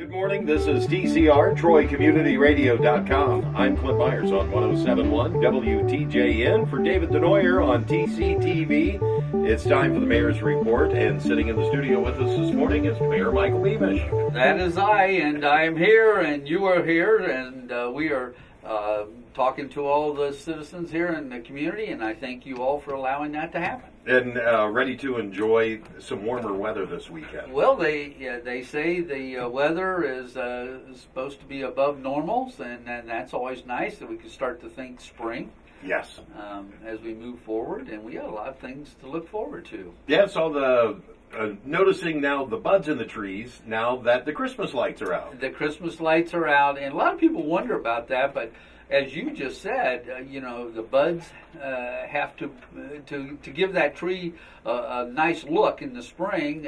Good morning. This is TCR, TroyCommunityRadio.com. I'm Clint Myers on 107.1 WTJN. For David Denoyer on TCTV, it's time for the Mayor's Report. And sitting in the studio with us this morning is Mayor Michael Beamish. That is I, and I am here, and you are here, and we are talking to all the citizens here in the community, and I thank you all for allowing that to happen. And ready to enjoy some warmer weather this weekend. Well, they say the weather is supposed to be above normals, and that's always nice that we can start to think spring. Yes. As we move forward, and we got a lot of things to look forward to. Yeah, so noticing now the buds in the trees now that the Christmas lights are out. The Christmas lights are out, and a lot of people wonder about that, but as you just said, the buds have to give that tree a nice look in the spring.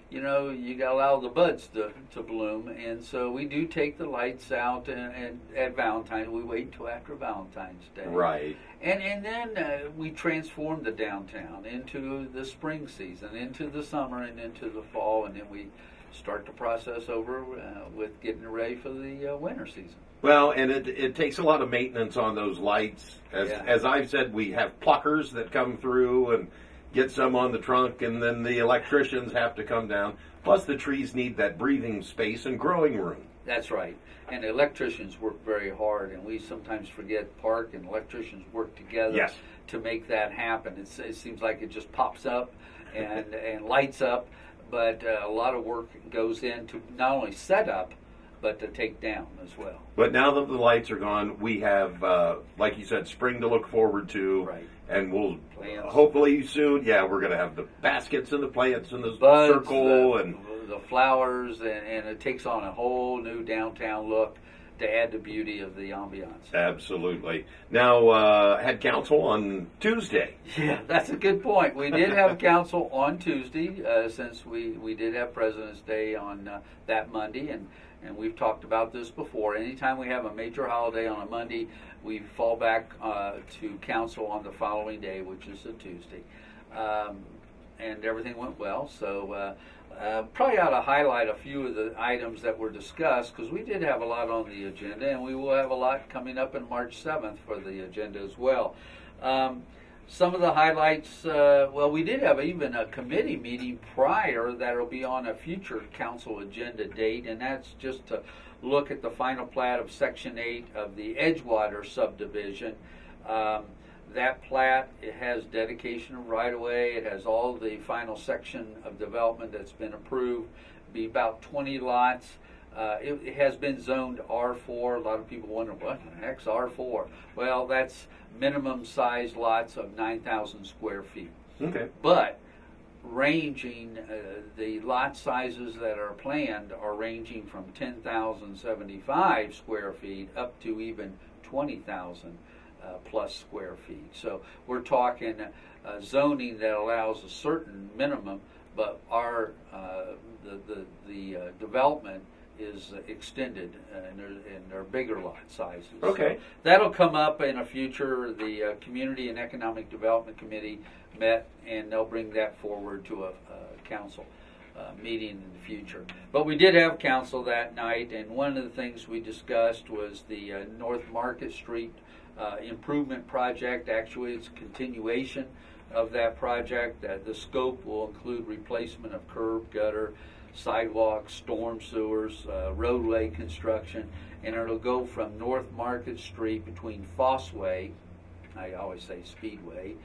You got to allow the buds to bloom, and so we do take the lights out and at Valentine's. We wait until after Valentine's Day, right? And then we transform the downtown into the spring season, into the summer, and into the fall, and then we start the process over with getting ready for the winter season. Well, and it takes a lot of maintenance on those lights. As I've said, we have pluckers that come through and get some on the trunk, and then the electricians have to come down. Plus, the trees need that breathing space and growing room. That's right. And the electricians work very hard, and we sometimes forget park and electricians work together to make that happen. It seems like it just pops up and lights up, but a lot of work goes into not only set up, but to take down as well. But now that the lights are gone, we have, like you said, spring to look forward to. Right. And we'll hopefully soon, we're going to have the baskets and the plants and the buds, circle and the flowers, and it takes on a whole new downtown look to add the beauty of the ambiance. Absolutely. Now, had council on Tuesday. Yeah, that's a good point. We did have council on Tuesday since we did have President's Day on that Monday, and we've talked about this before. Anytime we have a major holiday on a Monday, we fall back to council on the following day, which is a Tuesday. And everything went well. So probably ought to highlight a few of the items that were discussed, because we did have a lot on the agenda, and we will have a lot coming up on March 7th for the agenda as well. Some of the highlights, we did have even a committee meeting prior that will be on a future council agenda date, and that's just to look at the final plat of Section 8 of the Edgewater subdivision. That plat, it has dedication of right-of-way. It has all the final section of development that's been approved. It'll be about 20 lots. It has been zoned R4. A lot of people wonder, what the heck's R4? Well, that's minimum size lots of 9,000 square feet. Okay. But ranging, the lot sizes that are planned are ranging from 10,075 square feet up to even 20,000 plus square feet. So we're talking zoning that allows a certain minimum, but our the development is extended and they're bigger lot sizes. Okay. So that'll come up in a future. The Community and Economic Development Committee met, and they'll bring that forward to a council meeting in the future. But we did have council that night, and one of the things we discussed was the North Market Street improvement project. Actually, it's a continuation of that project. The scope will include replacement of curb, gutter, sidewalks, storm sewers, roadway construction, and it'll go from North Market Street between Fossway, I always say Speedway,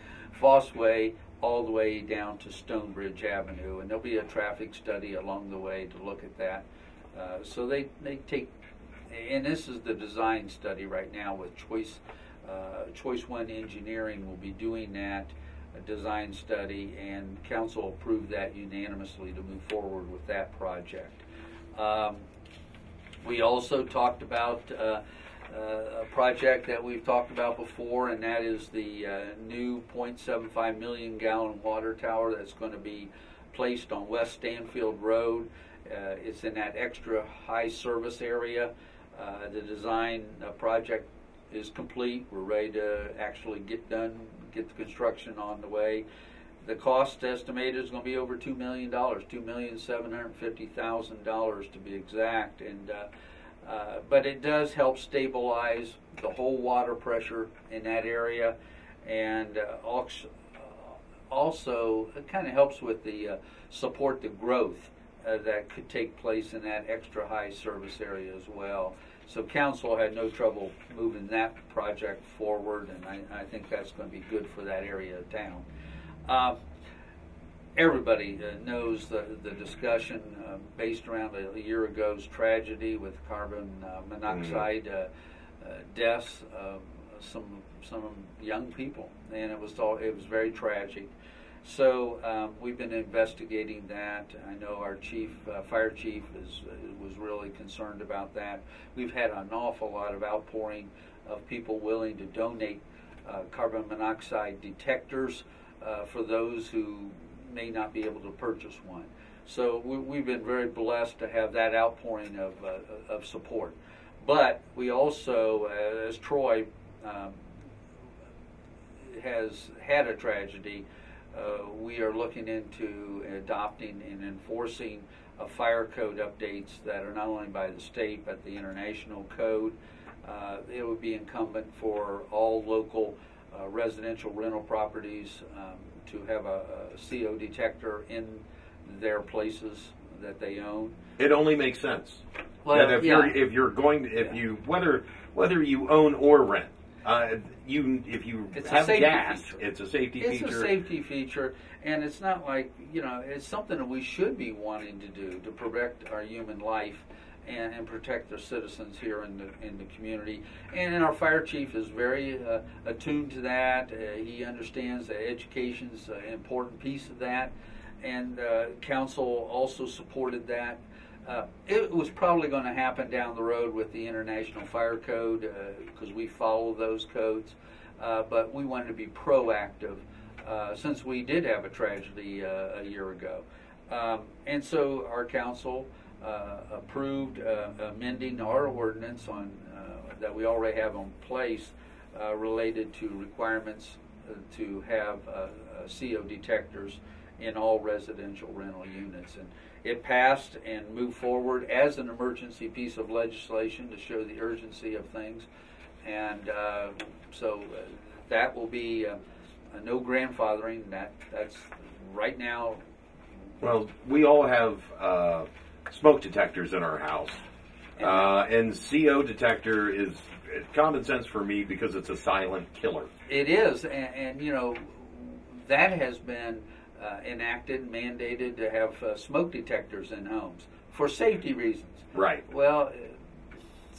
Fossway, all the way down to Stonebridge Avenue, and there'll be a traffic study along the way to look at that. So they take, and this is the design study right now with Choice One Engineering will be doing that design study, and council approved that unanimously to move forward with that project. We also talked about a project that we've talked about before, and that is the new 0.75 million gallon water tower that's going to be placed on West Stanfield Road. It's in that extra high service area. The design project is complete. We're ready to actually get the construction on the way. The cost estimated is going to be over $2 million, $2,750,000 to be exact, and but it does help stabilize the whole water pressure in that area, and also it kind of helps with the support the growth that could take place in that extra high service area as well. So council had no trouble moving that project forward, and I think that's going to be good for that area of town. Everybody knows the discussion based around a year ago's tragedy with carbon monoxide deaths of some young people, and it was very tragic. So we've been investigating that. I know our fire chief was really concerned about that. We've had an awful lot of outpouring of people willing to donate carbon monoxide detectors for those who may not be able to purchase one. So we've been very blessed to have that outpouring of support. But we also, as Troy has had a tragedy, we are looking into adopting and enforcing fire code updates that are not only by the state but the international code. It would be incumbent for all local residential rental properties to have a CO detector in their places that they own. It only makes sense Well, that if you're going to, whether you own or rent, if you have gas, it's a safety feature. It's a safety feature, and it's not like, it's something that we should be wanting to do to protect our human life and protect the citizens here in the community. And our fire chief is very attuned to that. He understands that education's an important piece of that, and council also supported that. It was probably going to happen down the road with the International Fire Code because we follow those codes, but we wanted to be proactive since we did have a tragedy a year ago. And so our council approved amending our ordinance on that we already have in place related to requirements to have CO detectors in all residential rental units. And it passed and moved forward as an emergency piece of legislation to show the urgency of things. And so that will be no grandfathering. That's right now. Well, we all have smoke detectors in our house. And CO detector is common sense for me because it's a silent killer. It is, and that has been enacted, mandated to have smoke detectors in homes for safety reasons. Right. Well,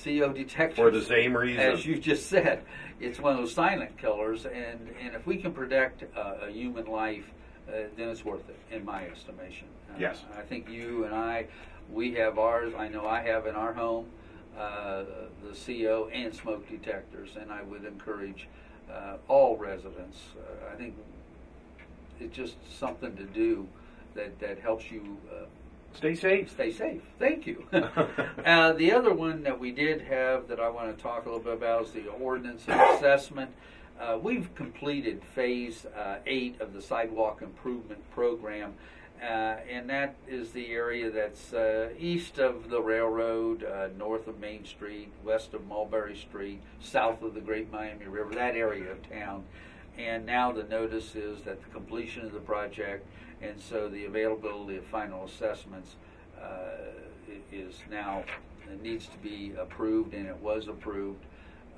CO detectors, for the same reason, as you just said, it's one of those silent killers, and if we can protect a human life, then it's worth it, in my estimation. Yes. I think you and we have ours. I know I have in our home the CO and smoke detectors, and I would encourage all residents. I think it's just something to do that helps you stay safe. Stay safe. Thank you. The other one that we did have that I want to talk a little bit about is the ordinance and assessment. We've completed phase 8 of the sidewalk improvement program, and that is the area that's east of the railroad, north of Main Street, west of Mulberry Street, south of the Great Miami River, that area of town. And now the notice is that the completion of the project, and so the availability of final assessments is now needs to be approved, and it was approved.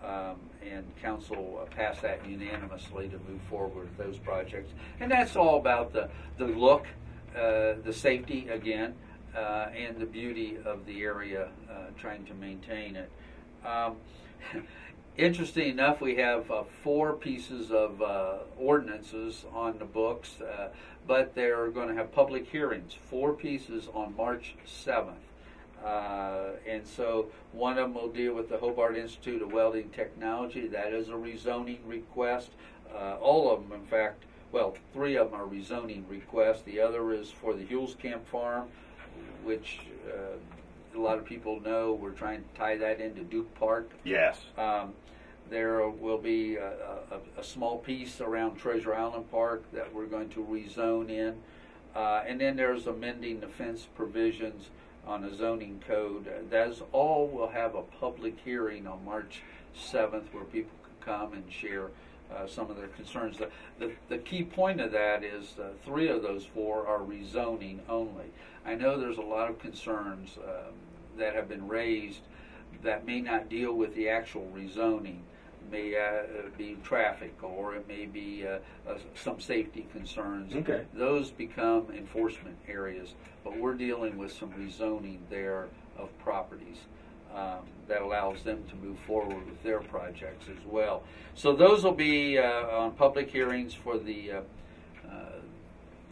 And council passed that unanimously to move forward with those projects. And that's all about the look, the safety again, and the beauty of the area, trying to maintain it. Interesting enough, we have 4 pieces of ordinances on the books, but they're going to have public hearings, 4 pieces on March 7th. And so one of them will deal with the Hobart Institute of Welding Technology. That is a rezoning request. All of them, in fact, well, 3 of them are rezoning requests. The other is for the Hewells Camp Farm, which a lot of people know we're trying to tie that into Duke Park. Yes. There will be a small piece around Treasure Island Park that we're going to rezone in. And then there's amending the fence provisions on a zoning code. Those all will have a public hearing on March 7th where people can come and share some of their concerns. The key point of that is 3 of those 4 are rezoning only. I know there's a lot of concerns that have been raised that may not deal with the actual rezoning. It may be traffic, or it may be some safety concerns. Okay. Those become enforcement areas, but we're dealing with some rezoning there of properties that allows them to move forward with their projects as well. So those will be on public hearings for the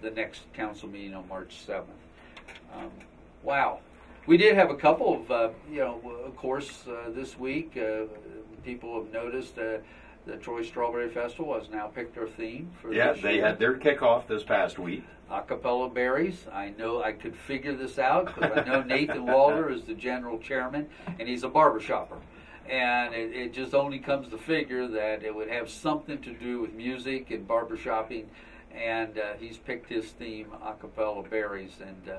next council meeting on March 7th. Wow. We did have a couple of, of course, this week, people have noticed the Troy Strawberry Festival has now picked their theme for this year. Yeah, they had their kickoff this past week. Acapella berries. I know I could figure this out because I know Nathan Walter is the general chairman, and he's a barber shopper. And it just only comes to figure that it would have something to do with music and barber shopping, and he's picked his theme, Acapella berries, and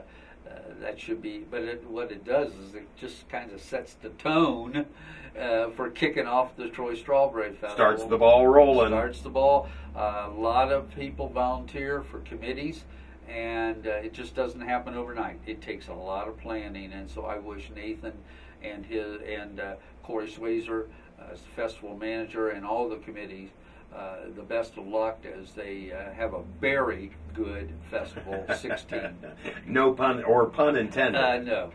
that should be, but what it does is it just kind of sets the tone for kicking off the Troy Strawberry Festival. Starts the ball rolling. Starts the ball. A lot of people volunteer for committees, and it just doesn't happen overnight. It takes a lot of planning, and so I wish Nathan and Corey Swayzer as the festival manager and all the committees the best of luck as they have a very good festival 16. No pun or pun intended. No.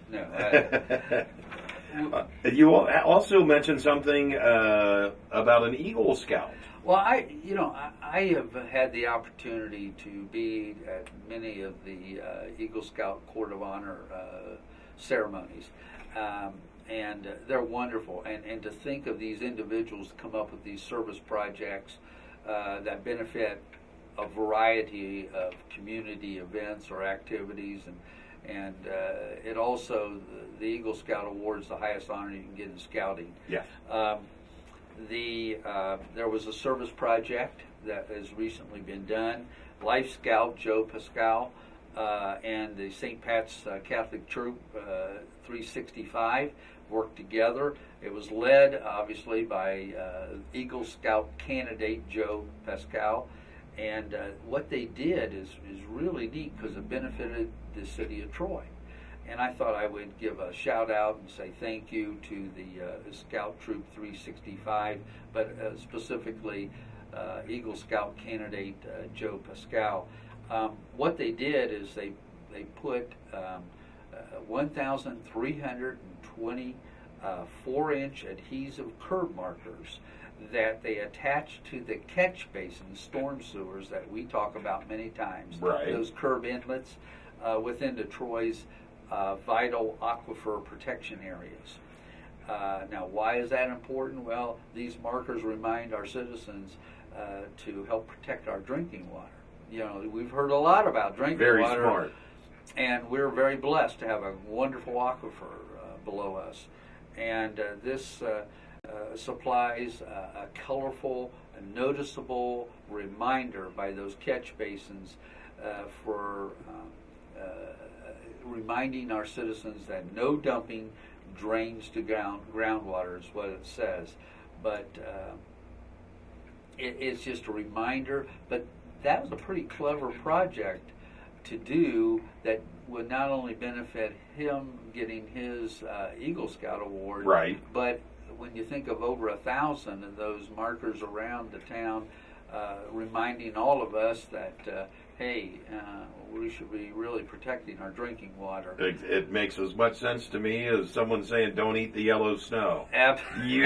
You also mentioned something about an Eagle Scout. Well, I have had the opportunity to be at many of the Eagle Scout Court of Honor ceremonies. And they're wonderful. And to think of these individuals come up with these service projects that benefit a variety of community events or activities, and it also, the Eagle Scout Award's the highest honor you can get in scouting. Yes. There was a service project that has recently been done. Life Scout Joe Pascal and the St. Pat's Catholic Troop 365 worked together. It was led, obviously, by Eagle Scout candidate Joe Pascal. And what they did is really neat because it benefited the city of Troy. And I thought I would give a shout out and say thank you to the Scout Troop 365, but specifically Eagle Scout candidate Joe Pascal. What they did is they put 1,320 4-inch adhesive curb markers that they attach to the catch basin storm sewers that we talk about many times. Right. Those curb inlets within Detroit's vital aquifer protection areas. Now, why is that important? Well, these markers remind our citizens to help protect our drinking water. You know, we've heard a lot about drinking Very water. smart. And we're very blessed to have a wonderful aquifer below us. And this supplies a colorful, noticeable reminder by those catch basins for reminding our citizens that no dumping drains to groundwater is what it says. But it's just a reminder. But that was a pretty clever project to do that would not only benefit him getting his Eagle Scout award, right, but when you think of over 1,000 of those markers around the town, reminding all of us that, hey, we should be really protecting our drinking water. It makes as much sense to me as someone saying, don't eat the yellow snow. You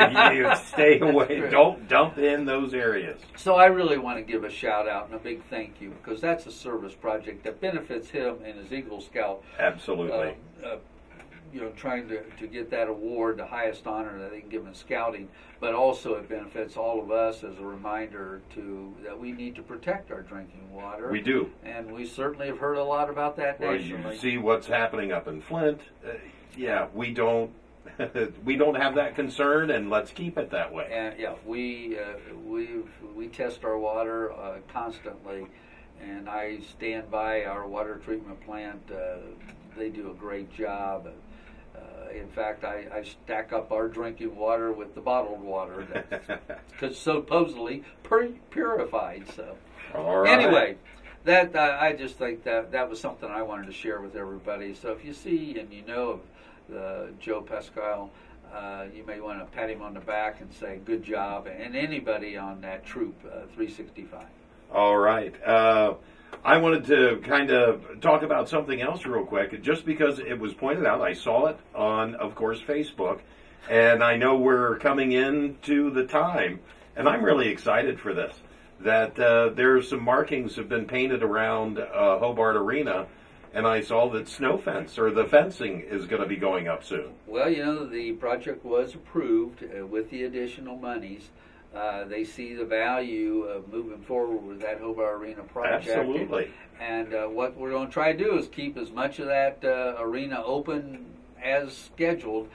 stay away. Don't dump in those areas. So I really want to give a shout out and a big thank you, because that's a service project that benefits him and his Eagle Scout. Absolutely. Trying to get that award, the highest honor that they can give in scouting, but also it benefits all of us as a reminder that we need to protect our drinking water. We do. And we certainly have heard a lot about that nationally. Well, you see what's happening up in Flint. Yeah, we don't we don't have that concern, and let's keep it that way. And yeah, we test our water constantly, and I stand by our water treatment plant. They do a great job. In fact, I stack up our drinking water with the bottled water that's supposedly purified. So, all right. Anyway, that I just think that was something I wanted to share with everybody. So if you see and you know of Joe Pascal, you may want to pat him on the back and say good job, and anybody on that troop 365. All right. I wanted to kind of talk about something else real quick, just because it was pointed out. I saw it on, of course, Facebook, and I know we're coming into the time, and I'm really excited for this, that there's some markings have been painted around Hobart Arena, and I saw that the fencing is going to be going up soon. Well, the project was approved with the additional monies. They see the value of moving forward with that Hobart Arena project. Absolutely. And what we're going to try to do is keep as much of that arena open as scheduled.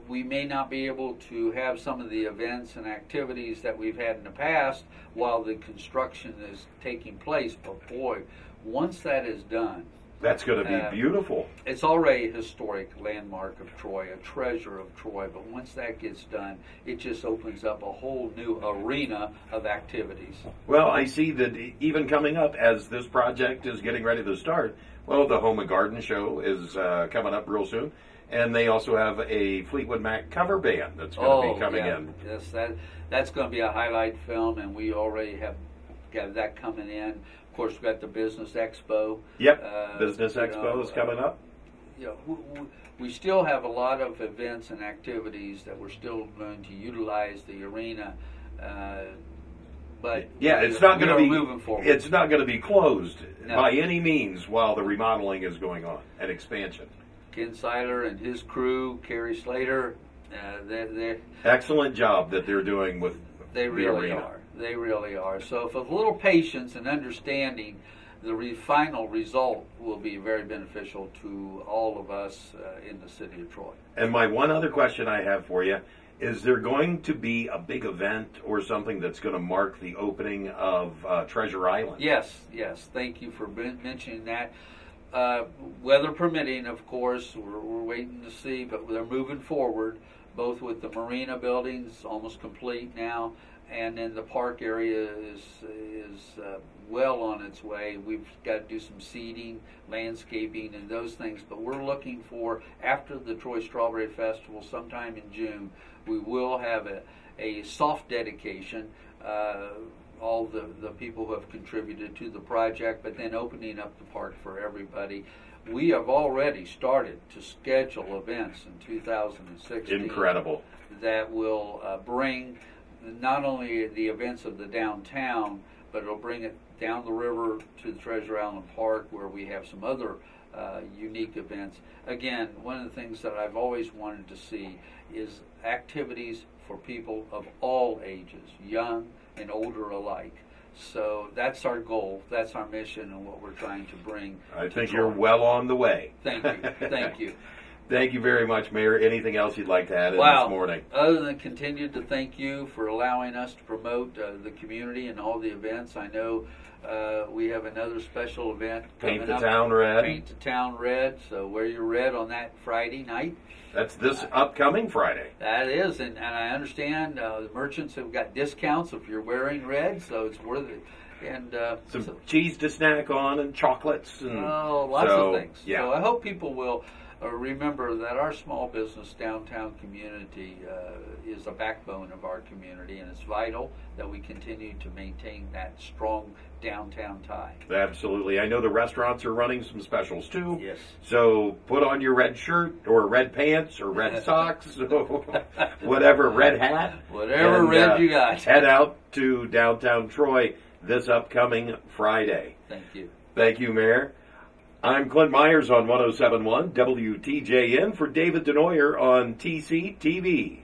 We may not be able to have some of the events and activities that we've had in the past while the construction is taking place, but boy, once that is done, that's going to be beautiful. It's already a historic landmark of Troy, a treasure of Troy, but once that gets done, it just opens up a whole new arena of activities. Well, I see that even coming up as this project is getting ready to start, well, the Home and Garden Show is coming up real soon, and they also have a Fleetwood Mac cover band that's going to be coming in. Yes, that's going to be a highlight film, and we already have got that coming in. Of course, we've got the Business Expo. Yep, Business Expo is coming up. We still have a lot of events and activities that we're still going to utilize the arena, but it's not going to be moving forward. It's not going to be closed by any means while the remodeling is going on and expansion. Ken Seiler and his crew, Kerry Slater, they're excellent job that they're doing with the arena. Are. They really are. So with a little patience and understanding, the final result will be very beneficial to all of us in the city of Troy. And my one other question I have for you, is there going to be a big event or something that's going to mark the opening of Treasure Island? Yes. Thank you for mentioning that. Weather permitting, of course, we're waiting to see, but they're moving forward, both with the marina buildings almost complete now, and then the park area is well on its way. We've got to do some seeding, landscaping, and those things. But we're looking for, after the Troy Strawberry Festival, sometime in June, we will have a soft dedication. All the people who have contributed to the project, but then opening up the park for everybody. We have already started to schedule events in 2016. Incredible. That will bring not only the events of the downtown, but it'll bring it down the river to the Treasure Island Park, where we have some other unique events. Again, one of the things that I've always wanted to see is activities for people of all ages, young and older alike. So that's our goal, that's our mission, and what we're trying to bring. I think you're well on the way. Thank you. Thank you very much, Mayor. Anything else you'd like to add in this morning? Other than continue to thank you for allowing us to promote the community and all the events. I know we have another special event coming up. Paint the Town Red. Paint the Town Red. So wear your red on that Friday night. That's this upcoming Friday. That is, and I understand the merchants have got discounts if you're wearing red, so it's worth it. And some cheese to snack on and chocolates and lots of things. Yeah. So I hope people will remember that our small business downtown community is a backbone of our community, and it's vital that we continue to maintain that strong downtown tie. Absolutely. I know the restaurants are running some specials too. Yes. So put on your red shirt or red pants or red socks, whatever, red hat. Whatever red you got. Head out to downtown Troy this upcoming Friday. Thank you. Thank you, Mayor. I'm Clint Myers on 107.1 WTJN for David Denoyer on TCTV.